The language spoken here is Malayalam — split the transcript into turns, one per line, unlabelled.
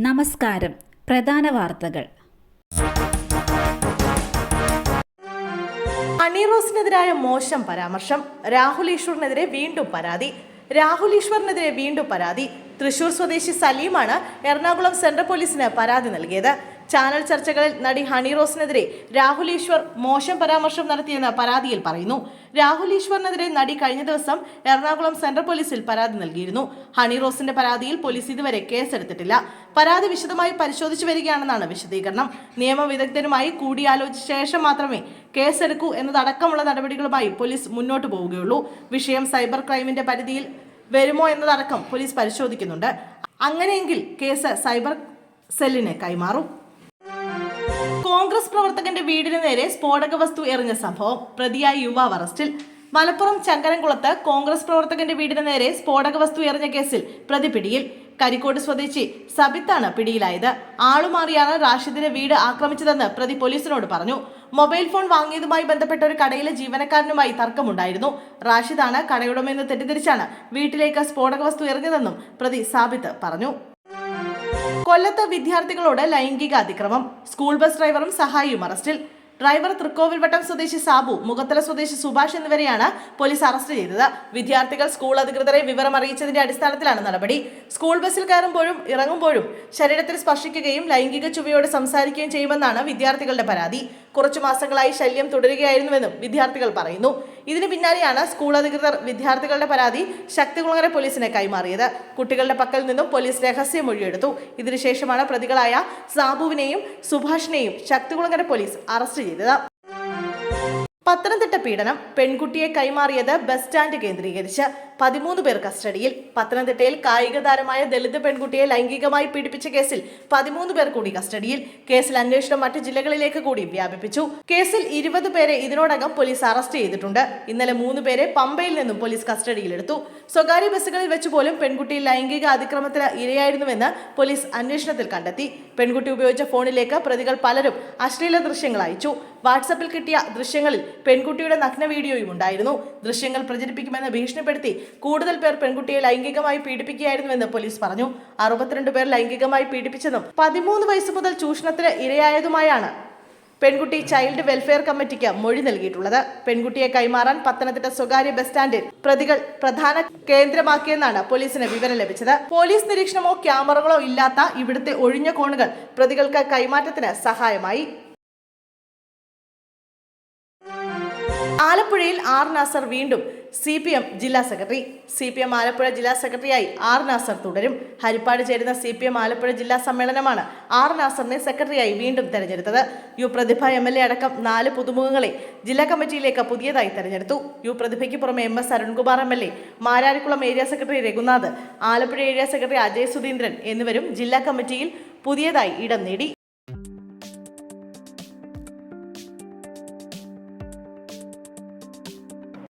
നമസ്കാരം. പ്രധാന വാർത്തകൾ.
ഹണി റോസിനെതിരായ മോശം പരാമർശം. രാഹുൽ ഈശ്വറിനെതിരെ വീണ്ടും പരാതി. തൃശൂർ സ്വദേശി സലീമാണ് എറണാകുളം സെൻട്രൽ പോലീസിന് പരാതി നൽകിയത്. ചാനൽ ചർച്ചകളിൽ നടി ഹണി റോസിനെതിരെ രാഹുൽ ഈശ്വർ മോശം പരാമർശം നടത്തിയെന്ന് പരാതിയിൽ പറയുന്നു. രാഹുൽ ഈശ്വറിനെതിരെ നടി കഴിഞ്ഞ ദിവസം എറണാകുളം സെൻട്രൽ പോലീസിൽ പരാതി നൽകിയിരുന്നു. ഹണി റോസിന്റെ പരാതിയിൽ പോലീസ് ഇതുവരെ കേസെടുത്തിട്ടില്ല. പരാതി വിശദമായി പരിശോധിച്ചു വരികയാണെന്നാണ് വിശദീകരണം. നിയമവിദഗ്ധരുമായി കൂടിയാലോചിച്ച ശേഷം മാത്രമേ കേസെടുക്കൂ എന്നതടക്കമുള്ള നടപടികളുമായി പോലീസ് മുന്നോട്ട് പോവുകയുള്ളൂ. വിഷയം സൈബർ ക്രൈമിന്റെ പരിധിയിൽ വരുമോ എന്നതടക്കം പോലീസ് പരിശോധിക്കുന്നുണ്ട്. അങ്ങനെയെങ്കിൽ കേസ് സൈബർ സെല്ലിന് കൈമാറും. കോൺഗ്രസ് പ്രവർത്തകന്റെ വീടിന് നേരെ സ്ഫോടക വസ്തു എറിഞ്ഞ സംഭവം. പ്രതിയായ യുവാവ് അറസ്റ്റിൽ. മലപ്പുറം ചങ്കരംകുളത്ത് കോൺഗ്രസ് പ്രവർത്തകന്റെ വീടിന് നേരെ സ്ഫോടക വസ്തു എറിഞ്ഞ കേസിൽ പ്രതി പിടിയിൽ. കരിക്കോട് സ്വദേശി സബിത്താണ് പിടിയിലായത്. ആളുമാറിയാണ് റാഷിദിന്റെ വീട് ആക്രമിച്ചതെന്ന് പ്രതി പോലീസിനോട് പറഞ്ഞു. മൊബൈൽ ഫോൺ വാങ്ങിയതുമായി ബന്ധപ്പെട്ട ഒരു കടയിലെ ജീവനക്കാരനുമായി തർക്കമുണ്ടായിരുന്നു. റാഷിദാണ് കടയുടമെന്ന് തെറ്റിദ്ധരിച്ചാണ് വീട്ടിലേക്ക് സ്ഫോടക വസ്തു എറിഞ്ഞതെന്നും പ്രതി സാബിത്ത് പറഞ്ഞു. കൊല്ലത്ത് വിദ്യാർത്ഥികളോട് ലൈംഗിക അതിക്രമം. സ്കൂൾ ബസ് ഡ്രൈവറും സഹായിയും അറസ്റ്റിൽ. ഡ്രൈവർ തൃക്കോവിൽവട്ടം സ്വദേശി സാബു, മുഖത്തല സ്വദേശി സുഭാഷ് എന്നിവരെയാണ് പോലീസ് അറസ്റ്റ് ചെയ്തത്. വിദ്യാർത്ഥികൾ സ്കൂൾ അധികൃതരെ വിവരം അറിയിച്ചതിന്റെ അടിസ്ഥാനത്തിലാണ് നടപടി. സ്കൂൾ ബസ്സിൽ കയറുമ്പോഴും ഇറങ്ങുമ്പോഴും ശരീരത്തിൽ സ്പർശിക്കുകയും ലൈംഗിക ചുവയോട് സംസാരിക്കുകയും ചെയ്യുമെന്നാണ് വിദ്യാർത്ഥികളുടെ പരാതി. കുറച്ചു മാസങ്ങളായി ശല്യം തുടരുകയായിരുന്നുവെന്നും വിദ്യാർത്ഥികൾ പറയുന്നു. ഇതിന് പിന്നാലെയാണ് സ്കൂൾ അധികൃതർ വിദ്യാർത്ഥികളുടെ പരാതി ശക്തികുളങ്ങര പോലീസിന് കൈമാറിയത്. കുട്ടികളുടെ പക്കൽ നിന്നും പോലീസ് രഹസ്യമൊഴിയെടുത്തു. ഇതിനുശേഷമാണ് പ്രതികളായ സാബുവിനെയും സുഭാഷിനെയും ശക്തികുളങ്ങര പോലീസ് അറസ്റ്റ് ചെയ്തത്. പത്തനംതിട്ട പീഡനം. പെൺകുട്ടിയെ കൈമാറിയത് ബസ് സ്റ്റാൻഡ് കേന്ദ്രീകരിച്ച്. 13 പേർ കസ്റ്റഡിയിൽ. പത്തനംതിട്ടയിൽ കായിക താരമായ ദളിത് പെൺകുട്ടിയെ ലൈംഗികമായി പീഡിപ്പിച്ച കേസിൽ 13 പേർ കൂടി കസ്റ്റഡിയിൽ. കേസിൽ അന്വേഷണം മറ്റു ജില്ലകളിലേക്ക് കൂടി വ്യാപിപ്പിച്ചു. കേസിൽ 20 പേരെ ഇതിനോടകം പോലീസ് അറസ്റ്റ് ചെയ്തിട്ടുണ്ട്. ഇന്നലെ 3 പേരെ പമ്പയിൽ നിന്നും പോലീസ് കസ്റ്റഡിയിലെടുത്തു. സ്വകാര്യ ബസ്സുകളിൽ വെച്ച് പോലും പെൺകുട്ടി ലൈംഗിക അതിക്രമത്തിന് ഇരയായിരുന്നുവെന്ന് പോലീസ് അന്വേഷണത്തിൽ കണ്ടെത്തി. പെൺകുട്ടി ഉപയോഗിച്ച ഫോണിലേക്ക് പ്രതികൾ പലരും അശ്ലീല ദൃശ്യങ്ങൾ അയച്ചു. വാട്സാപ്പിൽ കിട്ടിയ ദൃശ്യങ്ങളിൽ പെൺകുട്ടിയുടെ നഗ്ന വീഡിയോയും ഉണ്ടായിരുന്നു. ദൃശ്യങ്ങൾ പ്രചരിപ്പിക്കുമെന്ന് ഭീഷണിപ്പെടുത്തി കൂടുതൽ പേർ പെൺകുട്ടിയെ ലൈംഗികമായി പീഡിപ്പിക്കുകയായിരുന്നുവെന്ന് പോലീസ് പറഞ്ഞു. 62 പേർ ലൈംഗികമായി പീഡിപ്പിച്ചതും 13 വയസ്സ് മുതൽ ചൂഷണത്തിന് ഇരയായതുമായാണ് പെൺകുട്ടി ചൈൽഡ് വെൽഫെയർ കമ്മിറ്റിക്ക് മൊഴി നൽകിയിട്ടുള്ളത്. പെൺകുട്ടിയെ കൈമാറാൻ പത്തനംതിട്ട സ്വകാര്യ ബസ് സ്റ്റാൻഡിൽ പ്രതികൾ പ്രധാന കേന്ദ്രമാക്കിയെന്നാണ് പോലീസിന് വിവരം ലഭിച്ചത്. പോലീസ് നിരീക്ഷണമോ ക്യാമറകളോ ഇല്ലാത്ത ഇവിടുത്തെ ഒഴിഞ്ഞ കോണുകൾ പ്രതികൾക്ക് കൈമാറ്റത്തിന് സഹായമായി. ആലപ്പുഴയിൽ ആർ നാസർ വീണ്ടും CPM ജില്ലാ സെക്രട്ടറി. CPM ആലപ്പുഴ ജില്ലാ സെക്രട്ടറിയായി ആർ നാസർ തുടരും. ഹരിപ്പാട് ചേരുന്ന CPM ആലപ്പുഴ ജില്ലാ സമ്മേളനമാണ് ആർ നാസറിനെ സെക്രട്ടറിയായി വീണ്ടും തെരഞ്ഞെടുത്തത്. യു പ്രതിഭ MLA അടക്കം 4 പുതുമുഖങ്ങളെ ജില്ലാ കമ്മിറ്റിയിലേക്ക് പുതിയതായി തെരഞ്ഞെടുത്തു. യു പ്രതിഭയ്ക്ക് പുറമെ MS Arunkumar MLA, Mararikulam area secretary Raghunath, Alappuzha area secretary Ajay Sudheendran എന്നിവരും ജില്ലാ കമ്മിറ്റിയിൽ പുതിയതായി ഇടം നേടി.